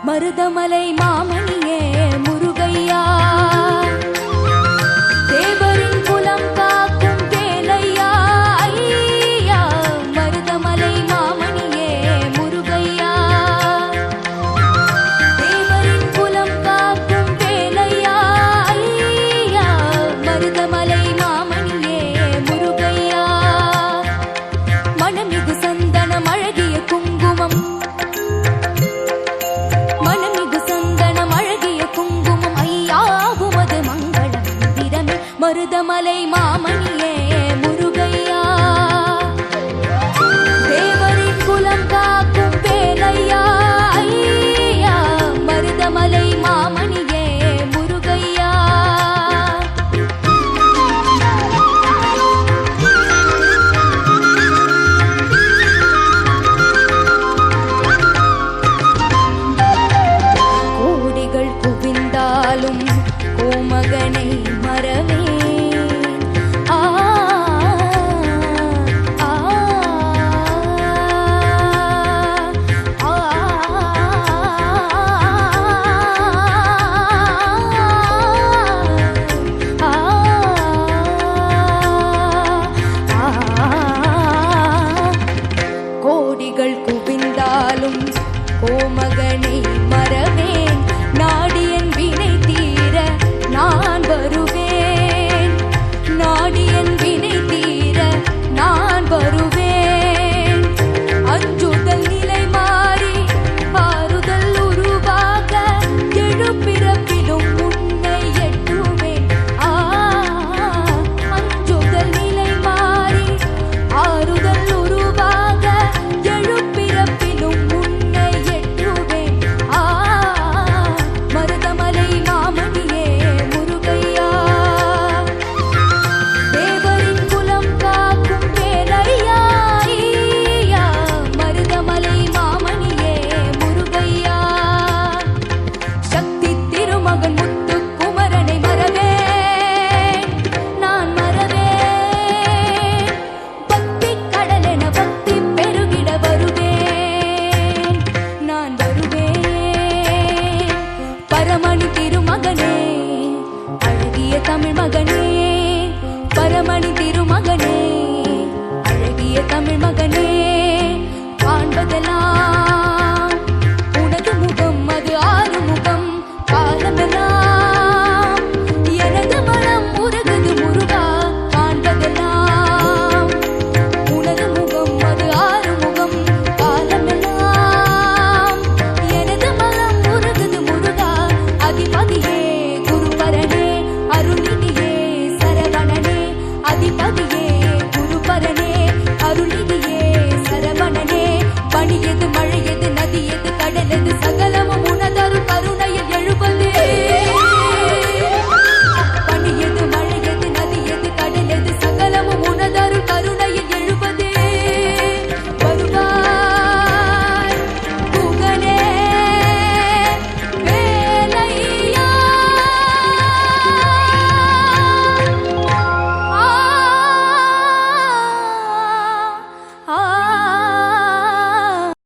மருதமலை மாமணியே முருகையா, தேவரின் குலம் காக்கும் வேலையா ஐயா. மருதமலை மாமணியே முருகையா, தேவரின் குலம் காக்கும் வேலையா ஐயா. மருதமலை மாமணியே முருகையா, மனமிகு சந்தனம் அழகிய குங்குமம், மருதமலை மாமணியே முருகையா, தேவரின் குலம் காக்கும் வேலையா ஐயா. மருதமலை மாமணியே முருகையா. கோடிகள் குவிந்தாலும் கோமகனை மறவே குவிந்தாலும் கோமகனை மறவேன், நாடியன் வினை தீர நான் வருவேன், நாடியன் வினை தீர நான் வருவேன். அஞ்சுதல் நிலை மாறி ஆறுதல் உருவாக எழுப்பிறப்பிலும் உன்னை எட்டுவேன். அஞ்சுதல் நிலை மாறி ஆறுதல் உருவாக எழுப்பிறப்பிலும் உன்னை எட்டுவேன். மருதமலை மாமணியே முருகையா, தேவரின் குலம் காக்கும் வேலையா ஐயா. மருதமலை மாமணியே முருகையா, சக்தி திருமகன் முத்து குமரனை மறவேன், நான் மறவேன். பக்தி கடலென பக்தி பெருகிட வருவேன், நான் வருவேன். பரமணி திருமகனே அழகிய தமிழ் மகனே, பரமணி திருமகனே அழகிய தமிழ் மகனே, காண்பதெல்லாம்